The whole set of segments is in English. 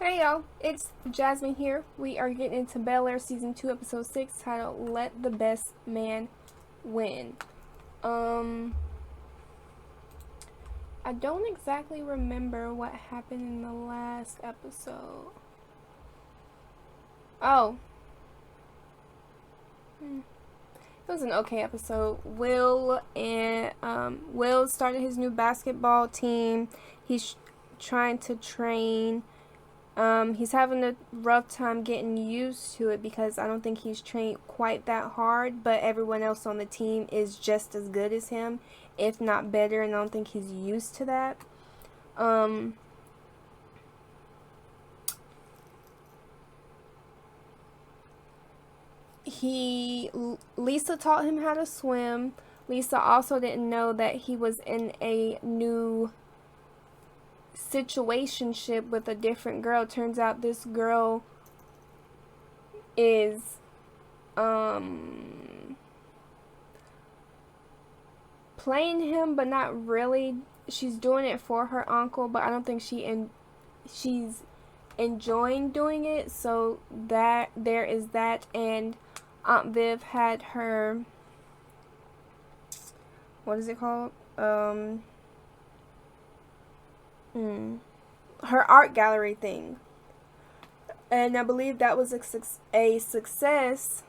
Hey y'all, it's Jasmine here. We are getting into Bel Air Season 2, Episode 6, titled Let the Best Man Win. I don't exactly remember what happened in the last episode. Oh. It was an okay episode. Will started his new basketball team. He's trying to train. He's having a rough time getting used to it because I don't think he's trained quite that hard, but everyone else on the team is just as good as him, if not better, and I don't think he's used to that. Lisa taught him how to swim. Lisa also didn't know that he was in a new situationship with a different girl. Turns out this girl is playing him, but not really. She's doing it for her uncle, but I don't think she's enjoying doing it. So that there is that. And Aunt Viv had her, what is it called? Her art gallery thing, and I believe that was a success.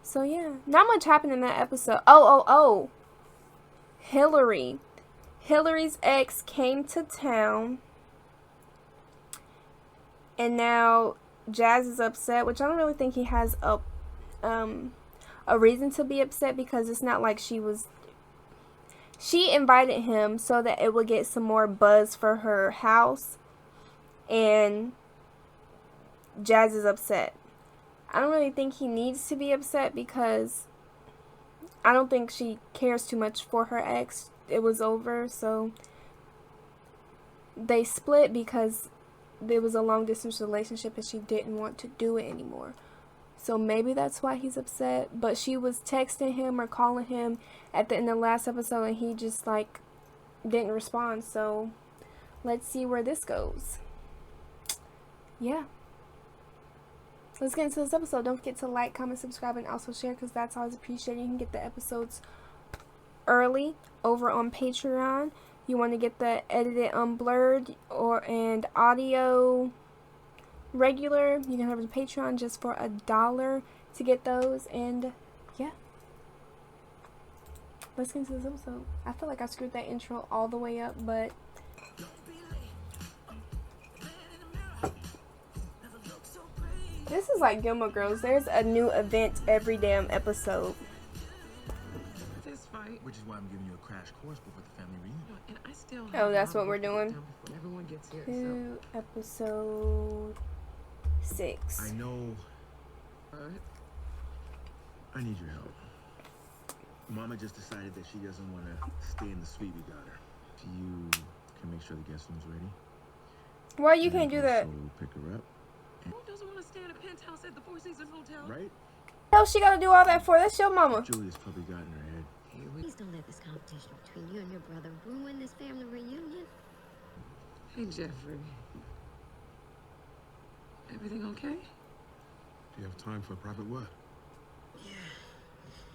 So yeah, not much happened in that episode. Oh, Hillary's ex came to town, and now Jazz is upset, which I don't really think he has a reason to be upset, because it's not like she invited him so that it would get some more buzz for her house, and Jazz is upset. I don't really think he needs to be upset because I don't think she cares too much for her ex. It was over, so they split because there was a long distance relationship and she didn't want to do it anymore. So maybe that's why he's upset. But she was texting him or calling him at the end of the last episode, and he just didn't respond. So let's see where this goes. Yeah. Let's get into this episode. Don't forget to like, comment, subscribe, and also share, because that's always appreciated. You can get the episodes early over on Patreon. You want to get the edited unblurred and audio regular, you can have a Patreon just for $1 to get those. And yeah, let's get into this episode. I feel like I screwed that intro all the way up, but this is like Gilmore Girls. There's a new event every damn episode. This fight, which is why I'm giving you a crash course before the family reunion. And I still Oh, that's what we're doing. Everyone gets here. Episode 6. I know. I need your help. Mama just decided that she doesn't want to stay in the suite we got her. You can make sure the guest room's ready. Why you can't do that? So pick her up. Who doesn't want to stay in a penthouse at the Four Seasons Hotel? Right? Hell, she gotta do all that for? That's your mama. Julia's probably got in her head. Please don't let this competition between you and your brother ruin this family reunion. Hey, Jeffrey. Everything okay? Do you have time for a private word? Yeah.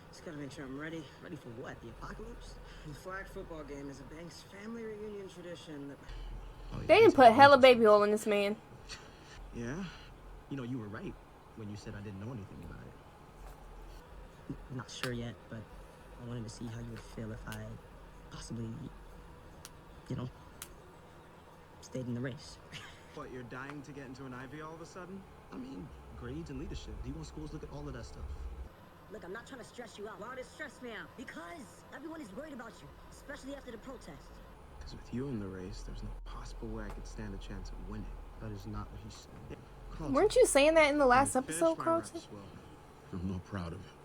Just gotta make sure I'm ready. Ready for what? The apocalypse? The flag football game is a Banks family reunion tradition that... They didn't put hella baby oil in this man. Yeah? You know, you were right when you said I didn't know anything about it. I'm not sure yet, but I wanted to see how you would feel if I possibly, stayed in the race. What, you're dying to get into an Ivy all of a sudden? I mean, grades and leadership. D1 schools look at all of that stuff. Look, I'm not trying to stress you out. Why would it stress me out? Because everyone is worried about you, especially after the protest. Because with you in the race, there's no possible way I could stand a chance at winning. That is not what he said. Carlton, Weren't you saying that in the last finish episode, my Carlton? reps well. I'm not proud of it.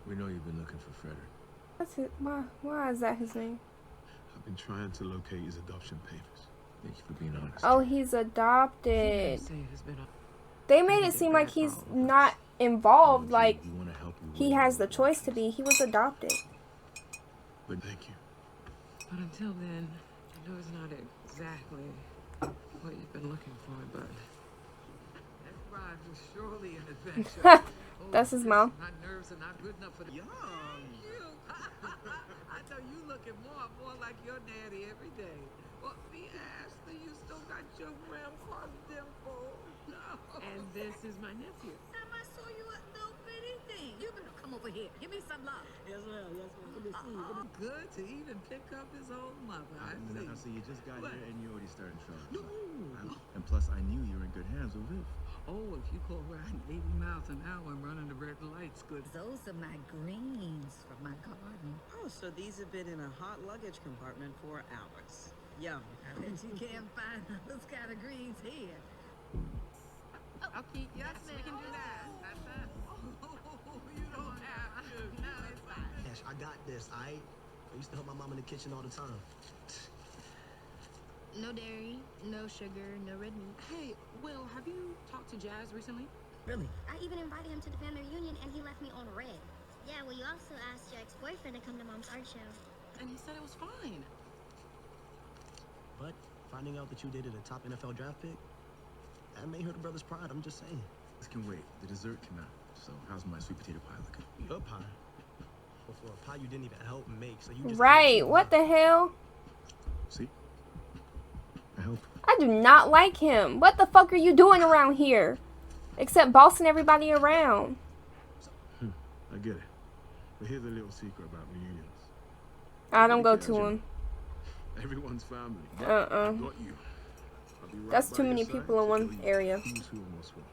We know you've been looking for Frederick. That's it. Why is that his name? I've been trying to locate his adoption papers. Thank you for being honest. Oh, he's adopted. Say it's been They made it seem like he's not involved, like We want to help you. he has the choice to be. He was adopted. But thank you. But until then, I know it's not exactly what you've been looking for, but that ride was surely an adventure. That's his mom. My nerves are not good enough for the Young. you. I know you looking more and more like your daddy every day. Well, me Ashley, you still got your grandpa's dimple. And this is my nephew. Sam, I saw you a little bitty thing. You better come over here. Give me some love. Yes, ma'am. Yes, ma'am. Good to see you. Good to Good to even pick up his own mother. I see. Now, so you just got What? here and you already started trouble. No. And plus, I knew you were in good hands with Viv. Oh, if you go around 80 miles an hour and running the red lights, good. Those are my greens from my garden. Oh, so these have been in a hot luggage compartment for hours. Yum. I bet you can't find those kind of greens here. Okay, yes, we can do that. Oh, you don't have to. No, it's fine. Ash, I got this, I used to help my mom in the kitchen all the time. No dairy, no sugar, no red meat. Hey, Will, have you talked to Jazz recently? Really? I even invited him to the family reunion and he left me on red. Yeah, well, you also asked your ex-boyfriend to come to Mom's art show. And he said it was fine. But finding out that you dated a top NFL draft pick, that may hurt a brother's pride, I'm just saying. This can wait. The dessert came out. So how's my sweet potato pie looking? Your pie? Well, for a pie you didn't even help make, so you just... Right, what the hell? See? I help. I do not like him. What the fuck are you doing around here? Except bossing everybody around. I get it. But here's a little secret about reunions. I don't go to him. Everyone's family. But Uh-uh. I got you. I'll be right That's by too your many side people in to one tell you area. Who's who and what's what.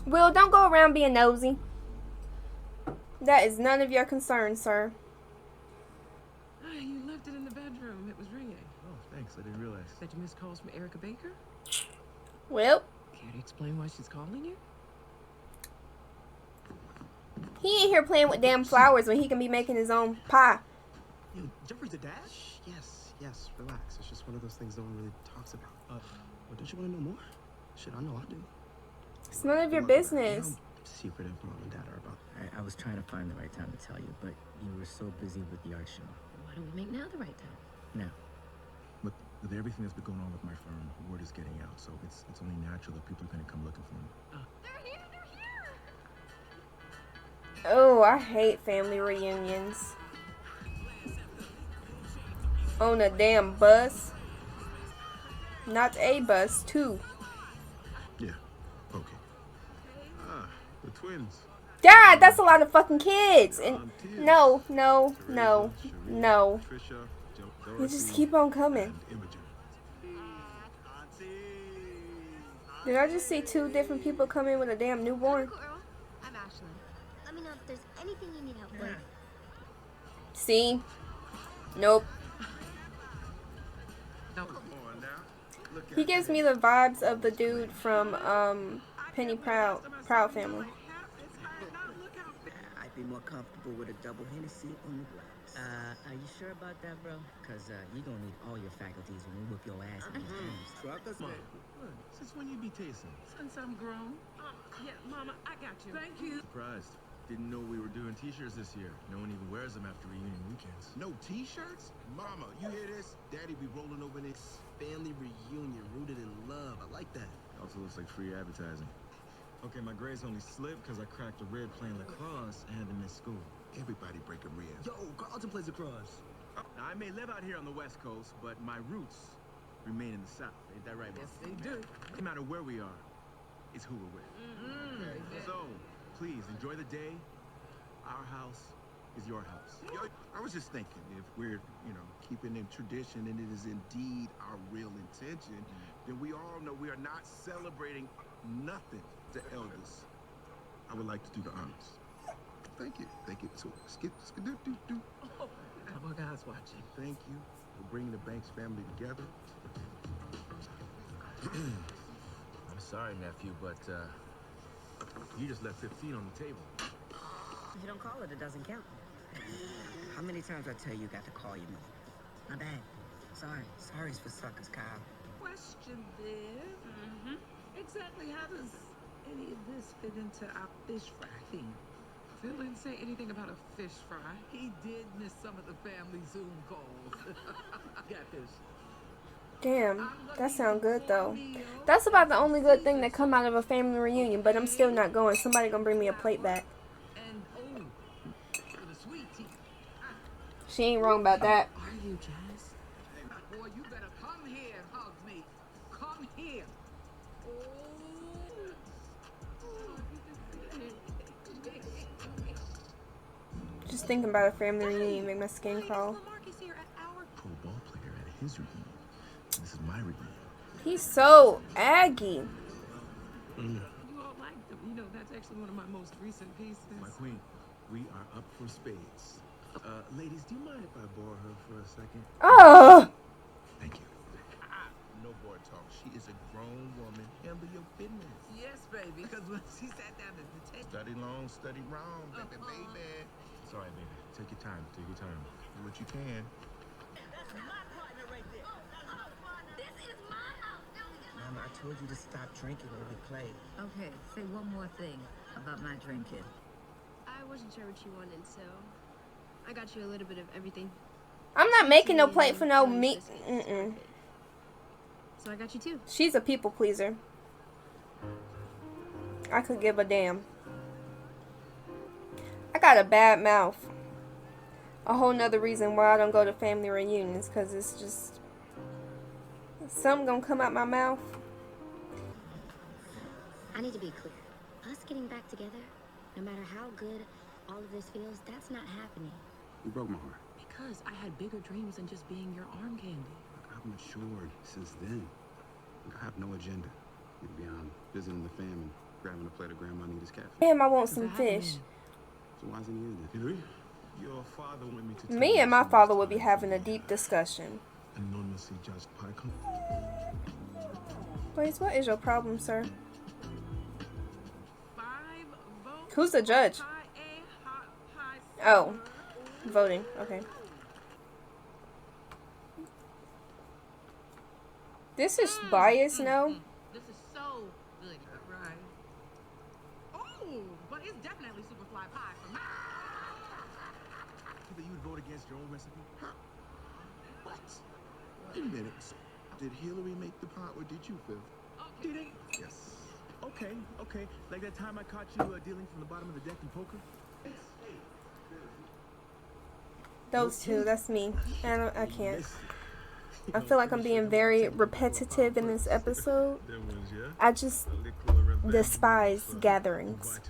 Will, don't go around being nosy. That is none of your concern, sir. Ah, you left it in the bedroom. It was ringing. Oh, thanks. I didn't realize. Did you miss calls from Erica Baker? Well, Care to explain why she's calling you? he ain't here playing with damn flowers when he can be making his own pie. Yo, Jeffrey's a dad? Yes, relax. It's just one of those things no one really talks about. Well, don't you want to know more? Shit, I know I do. It's none of your business. Secretive Mom and Dad are about. I was trying to find the right time to tell you, but you were so busy with the art show. Why don't we make now the right time? No. Look, with everything that's been going on with my firm, word is getting out, so it's only natural that people are going to come looking for me. Oh, I hate family reunions. On a damn bus. Not a bus, two. Yeah. Okay. Ah, the twins. God, that's a lot of fucking kids. And Tears. no. Teresa, Sharita, Trisha, You just Dorothy, keep on coming. and Imogen. Did I just see two different people come in with a damn newborn? Uncle Earl, I'm Ashley. Let me know if there's anything you need help with. See? Nope. No. Come on now. Look He at gives that. me the vibes of the dude from Penny Proud Family. I'd be more comfortable with a double Hennessy on the glass. Are you sure about that, bro? Because you're going to need all your faculties when we whip your ass in these games. Mom, look, since when you be tasting? Since I'm grown. Yeah, Mama, I got you. Thank you. Surprised. Didn't know we were doing t-shirts this year. No one even wears them after reunion weekends. No t-shirts? Mama, you hear this? Daddy be rolling over this family reunion rooted in love. I like that. Also looks like free advertising. Okay, my grades only slipped because I cracked a rib playing lacrosse and had to miss school. Everybody break a rib. Yo, Carlton plays lacrosse. Now, I may live out here on the West Coast, but my roots remain in the South. Ain't that right, Mom? Yes, they do. No matter where we are, it's who we're with. So, please, enjoy the day. Our house is your house. Yo, I was just thinking, if we're, keeping in tradition and it is indeed our real intention, then we all know we are not celebrating nothing to elders. I would like to do the honors. Thank you. So, skip, do. Couple guys watching. Thank you for bringing the Banks family together. I'm sorry, nephew, but you just left 15 on the table. If you don't call it, it doesn't count. How many times I tell you got to call your mother? My bad. Sorry. Sorry's for suckers, Kyle. Question, Viv. Exactly how does any of this fit into our fish fry theme? Phil didn't say anything about a fish fry. He did miss some of the family Zoom calls. Got this. Damn, that sounds good though. That's about the only good thing that come out of a family reunion, but I'm still not going. Somebody gonna bring me a plate back. And oh, for the sweet tea. She ain't wrong about that. Are you, Jazz? Boy, you better come here and hug me. Come here. Just thinking about a family reunion make my skin crawl. Pro ball player at his reunion. This is my reunion. He's so aggy. You all liked them. You know, that's actually one of my most recent pieces. My queen, we are up for spades. Ladies, do you mind if I borrow her for a second? Oh. Thank you. No boy talk. She is a grown woman. Handle your business. Yes, baby, because when she sat down at the table. Study long, study wrong, baby, baby. It's all right, baby. Take your time. Take your time. Do what you can. That's my partner right there. This is my house. Mama, I told you to stop drinking when we play. Okay, say one more thing about my drinking. I wasn't sure what you wanted, so I got you a little bit of everything. I'm not making no plate for no meat. So I got you two. She's a people pleaser. I could give a damn. I got a bad mouth. A whole nother reason why I don't go to family reunions, because it's just something gonna come out my mouth. I need to be clear. Us getting back together, no matter how good all of this feels, that's not happening. You broke my heart. Because I had bigger dreams than just being your arm candy. I've matured since then. I have no agenda beyond visiting the fam and grabbing a plate of Grandma Nita's cafe. Damn, I want some fish. So why isn't he in there? Hillary, your father wanted me to tell Me you and my some father would be time having a for deep discussion. anonymously judged Pycon. Please, what is your problem, sir? 5 votes. Who's the judge? Oh, voting. Okay. This is biased, no? This is so good. Right. Oh, but it's definitely super fly pie for me. That you would vote against your own recipe? What? Wait a minute. Did Hillary make the pot or did you, Phil? Did they? Yes. Okay, okay. Like that time I caught you dealing from the bottom of the deck in poker? Those two, that's me. I can't. I feel like I'm being very repetitive in this episode. I just despise gatherings.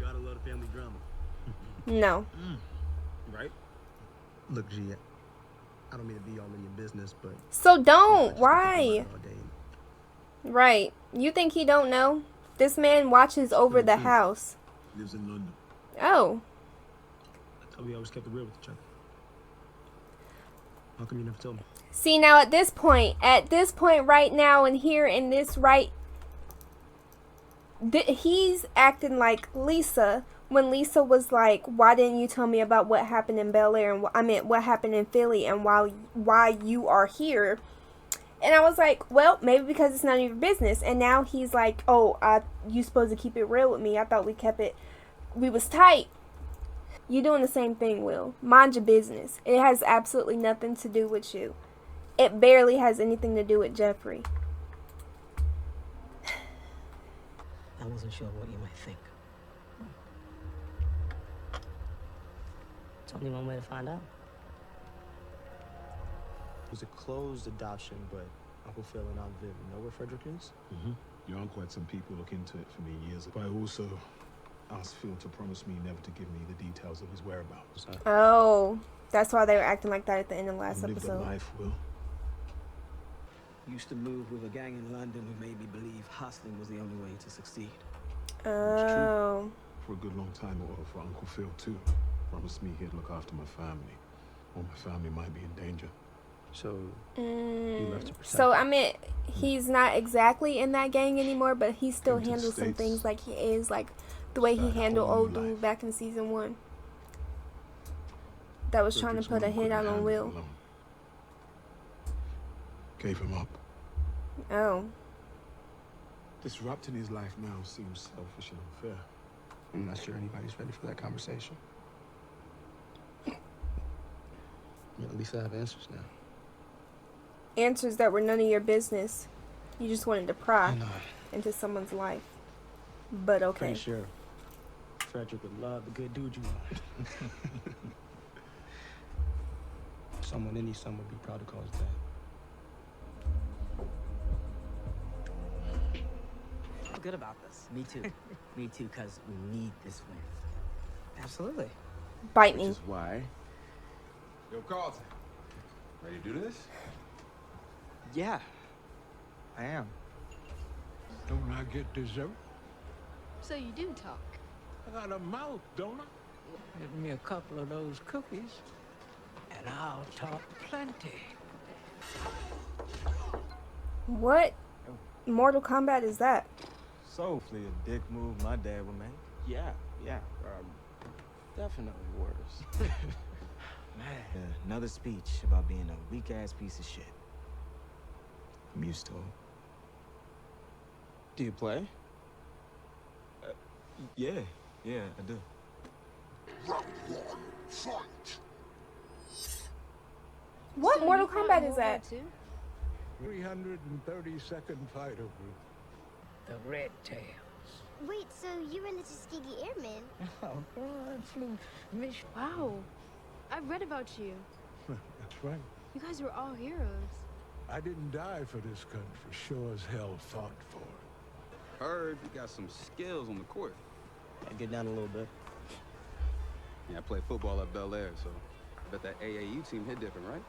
Got a lot of family drama. No. Right? Look, G, I don't mean to be all in your business, but... So don't. Why? all day. Right. You think he don't know? This man watches over the house. Lives in London. Oh. I thought we always kept it real with each other. How come you never told me? See, now at this point right now and here in this right, he's acting like Lisa when Lisa was like, why didn't you tell me about what happened in Bel Air and what happened in Philly and why you are here? And I was like, well, maybe because it's none of your business. And now he's like, oh, you supposed to keep it real with me. I thought we was tight. You're doing the same thing, Will. Mind your business. It has absolutely nothing to do with you. It barely has anything to do with Jeffrey. I wasn't sure what you might think. It's only one way to find out. It was a closed adoption, but Uncle Phil and Aunt Viv know where Frederick is? Mm-hmm. Your uncle had some people look into it for me years ago. I also asked Phil to promise me never to give me the details of his whereabouts. Oh, that's why they were acting like that at the end of the last Lived a episode. life, Will. Used to move with a gang in London who made me believe hustling was the only way to succeed. Oh. For a good long time, or for Uncle Phil too. Promised me he'd look after my family, or my family might be in danger. So, you left to protect So, I mean, he's not exactly in that gang anymore, but he still Came to the handles some States. things like he is, like the way he Started a handled whole old new dude life. back in season 1. That was trying to put a hit out on Will. Gave him up. Oh. Disrupting his life now seems selfish and unfair. I'm not sure anybody's ready for that conversation. At least I have answers now. Answers that were none of your business. You just wanted to pry I know. into someone's life. But okay. Pretty sure Frederick would love the good dude you are. Someone any son would be proud to call his dad. I'm good about this. Me too. Me too, because we need this win. Absolutely. Bite Which me. is why. Yo, Carlton. Ready to do this? Yeah, I am. Don't I get dessert? So you do talk. I got a mouth, don't I? Give me a couple of those cookies, and I'll talk plenty. What Mortal Kombat is that? So, hopefully a dick move my dad would make. Yeah. Definitely worse. Man, another speech about being a weak-ass piece of shit. I'm used to it. Do you play? Yeah, I do. What So Mortal you fought Kombat in is World War that? II? 332nd Fighter Group. The Red Tails. Wait, so you were the Tuskegee Airmen? Oh, girl, I flew mission. Wow. I read about you. That's right. You guys were all heroes. I didn't die for this country. Sure as hell fought for it. Heard you got some skills on the court. I get down a little bit. Yeah, I play football at Bel Air, so I bet that AAU team hit different, right?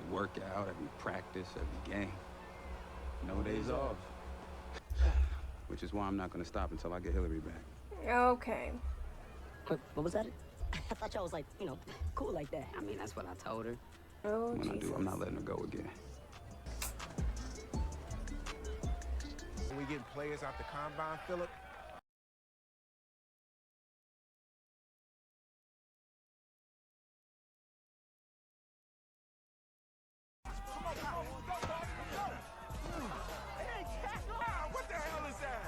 You work out, every practice, every game. No days off. Which is why I'm not gonna stop until I get Hillary back. Okay. What was that? I thought y'all was like, cool like that. I mean, that's what I told her. Oh, When I Jesus. do, I'm not letting her go again. We getting players out the combine, Philip? What the hell is that?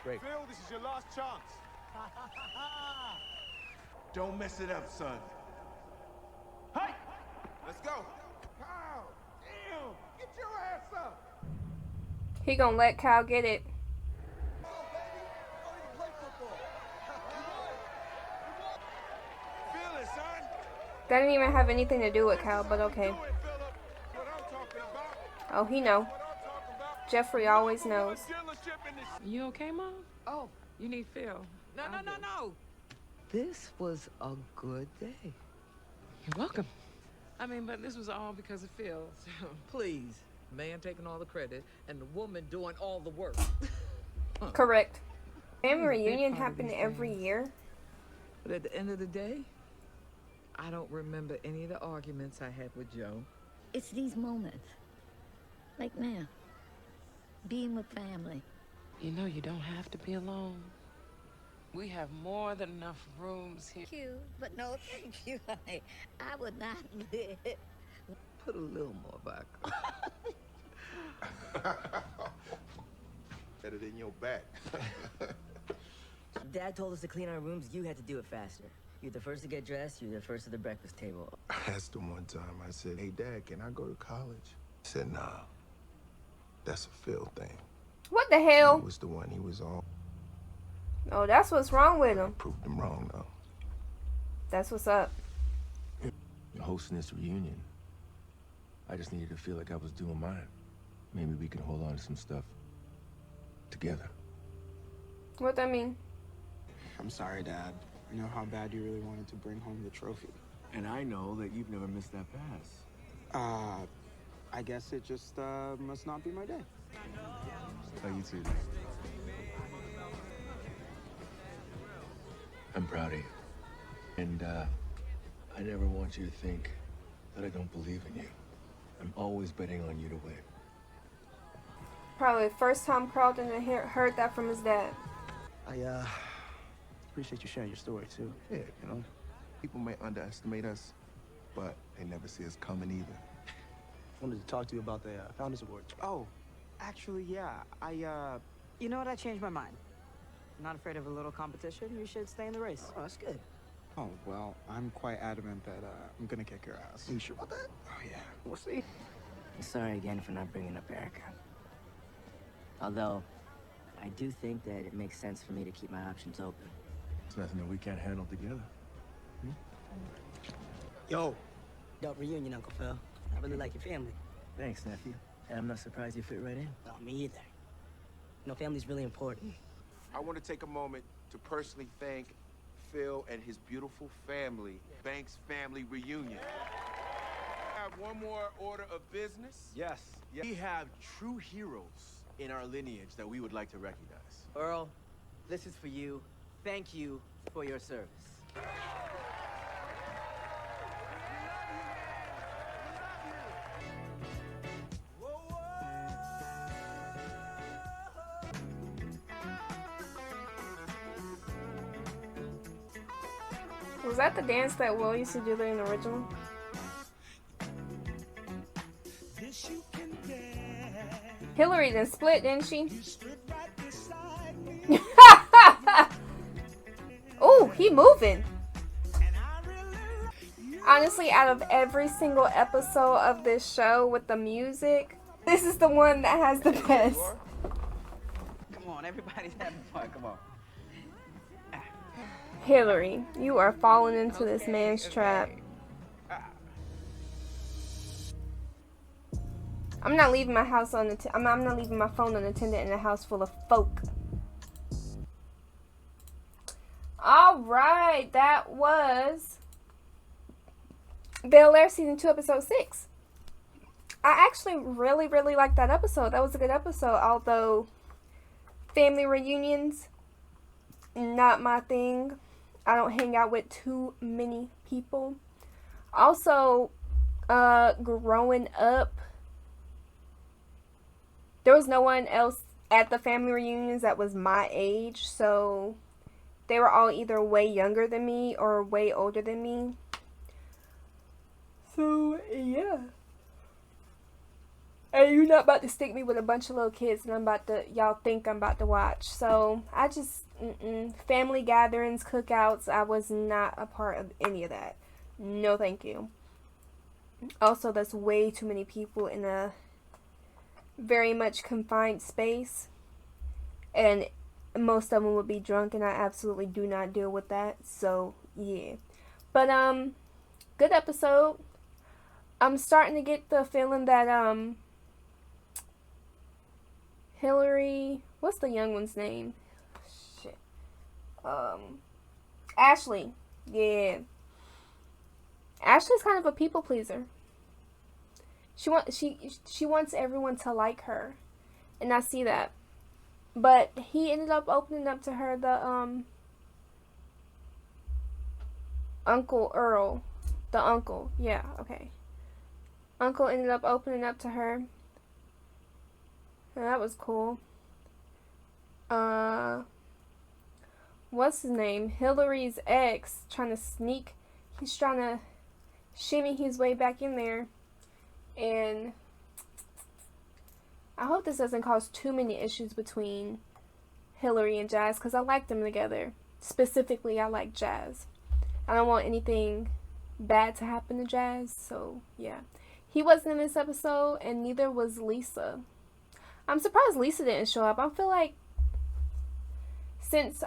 Great. Phil, this is your last chance. Don't mess it up, son. Hey! Let's go. Kyle! Damn! Get your ass up! He gonna let Kyle get it. Feel it, son. That didn't even have anything to do with Kyle, but okay. Do it, Philip. What I'm talking about. Oh, he know. What I'm talking about. Jeffrey always knows. Dealership in this. You okay, Mom? Oh, you need Phil. No. This was a good day. You're welcome. I mean, but this was all because of Phil. So please, man taking all the credit and the woman doing all the work. Correct. Family reunion happen every year. But at the end of the day, I don't remember any of the arguments I had with Joe. It's these moments. Like now. Being with family. You know you don't have to be alone. We have more than enough rooms here. Thank you, but no thank you. I would not live. Put a little more back. Better than your back. Dad told us to clean our rooms. You had to do it faster. You're the first to get dressed. You're the first at the breakfast table. I asked him one time, I said, hey, Dad, can I go to college? He said, nah. That's a Phil thing. What the hell? He was the one he was on. Oh, that's what's wrong with him. Proved him wrong, though. That's what's up. Hosting this reunion, I just needed to feel like I was doing mine. Maybe we can hold on to some stuff together. What that mean? I'm sorry, Dad. I know how bad you really wanted to bring home the trophy. And I know that you've never missed that pass. I guess it just must not be my day. Oh, you too. I'm proud of you. And I never want you to think that I don't believe in you. I'm always betting on you to win. Probably the first time Carlton heard that from his dad. I appreciate you sharing your story too. Yeah, people may underestimate us, but they never see us coming either. Wanted to talk to you about the Founders Award. Oh, Actually, yeah. You know what? I changed my mind. Not afraid of a little competition. You should stay in the race. Oh, that's good. Oh, well, I'm quite adamant that I'm gonna kick your ass. You sure about that? Oh, yeah. We'll see. I'm sorry again for not bringing up Erica. Although, I do think that it makes sense for me to keep my options open. It's nothing that we can't handle together. Yo. Dope reunion, Uncle Phil. I really like your family. Thanks, nephew. And I'm not surprised you fit right in. No, me either. You know, family's really important. I want to take a moment to personally thank Phil and his beautiful family, Banks Family Reunion. I have one more order of business. Yes. We have true heroes in our lineage that we would like to recognize. Earl, this is for you. Thank you for your service. Was that the dance that Will used to do in the original? Hillary done split, didn't she? Oh, he moving. Honestly, out of every single episode of this show with the music, this is the one that has the best. Come on, everybody's having fun. Come on. Hillary, you are falling into this man's trap. I'm not leaving my house I'm not leaving my phone unattended in a house full of folk. All right, that was Bel Air season 2, episode 6. I actually really liked that episode. That was a good episode, although family reunions, not my thing. I don't hang out with too many people. Also, growing up, there was no one else at the family reunions that was my age, so they were all either way younger than me or way older than me. So, yeah. And you're not about to stick me with a bunch of little kids and y'all think I'm about to watch. So, I just, family gatherings, cookouts, I was not a part of any of that. No, thank you. Also, that's way too many people in a very much confined space. And most of them would be drunk, and I absolutely do not deal with that. So, yeah. But, good episode. I'm starting to get the feeling that, Hillary, what's the young one's name? Shit. Ashley. Yeah. Ashley's kind of a people pleaser. She wants everyone to like her. And I see that. But he ended up opening up to her the Uncle Earl. The uncle. Yeah, okay. Uncle ended up opening up to her. And that was cool. What's his name? Hillary's ex trying to sneak. He's trying to shimmy his way back in there. And I hope this doesn't cause too many issues between Hillary and Jazz, because I like them together. Specifically, I like Jazz. I don't want anything bad to happen to Jazz, so yeah. He wasn't in this episode, and neither was Lisa. I'm surprised Lisa didn't show up. I feel like since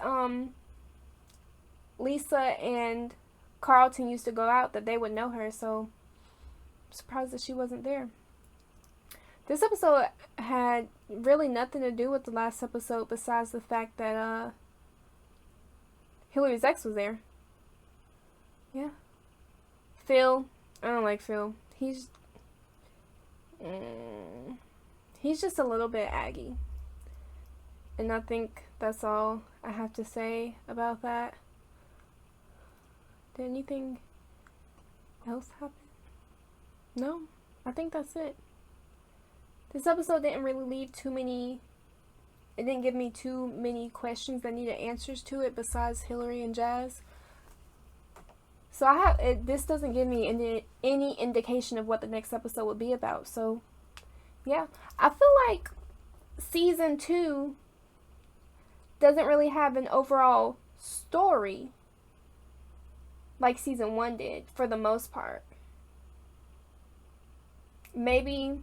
Lisa and Carlton used to go out, that they would know her, so I'm surprised that she wasn't there. This episode had really nothing to do with the last episode besides the fact that Hillary's ex was there. Yeah. Phil. I don't like Phil. He's just a little bit aggy. And I think that's all I have to say about that. Did anything else happen? No, I think that's it. This episode didn't really leave too many, it didn't give me too many questions that needed answers to it besides Hillary and Jazz. So this doesn't give me any indication of what the next episode would be about. So, yeah. I feel like season 2 doesn't really have an overall story like season 1 did for the most part. Maybe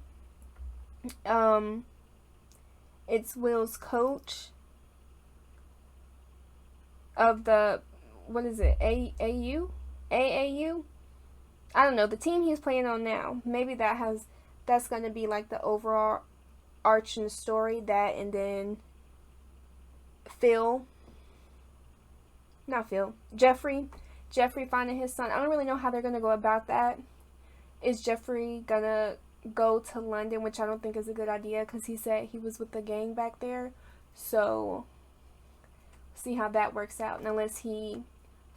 it's Will's coach of the, what is it, AAU? I don't know, the team he's playing on now. Maybe that's going to be like the overall arching story, that, and then Jeffrey finding his son. I don't really know how they're going to go about that. Is Jeffrey going to go to London, which I don't think is a good idea because he said he was with the gang back there. So, see how that works out. And unless he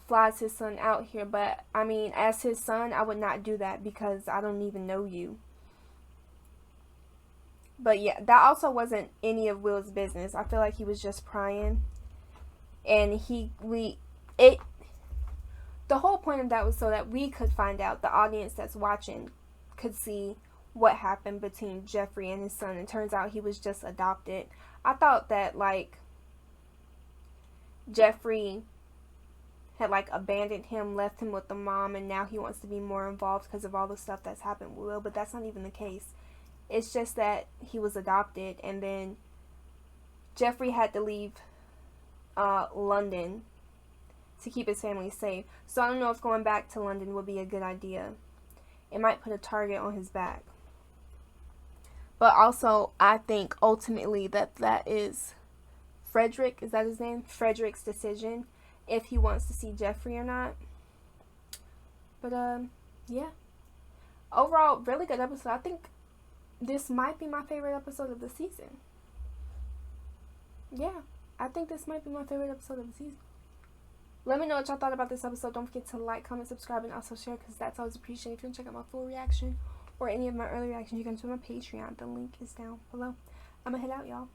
flies his son out here. But, I mean, as his son, I would not do that because I don't even know you. But yeah, that also wasn't any of Will's business. I feel like he was just prying. And the whole point of that was so that we could find out, the audience that's watching could see what happened between Jeffrey and his son. It turns out he was just adopted. I thought that, like, Jeffrey had, like, abandoned him, left him with the mom, and now he wants to be more involved because of all the stuff that's happened with Will. But that's not even the case. It's just that he was adopted, and then Jeffrey had to leave London to keep his family safe. So I don't know if going back to London would be a good idea. It might put a target on his back. But also, I think ultimately that is Frederick, is that his name? Frederick's decision if he wants to see Jeffrey or not. But yeah. Overall, really good episode. I think this might be my favorite episode of the season. Yeah, I think this might be my favorite episode of the season. Let me know what y'all thought about this episode. Don't forget to like, comment, subscribe, and also share because that's always appreciated. If you want to check out my full reaction or any of my early reactions, you can join my Patreon. The link is down below. I'm going to head out, y'all.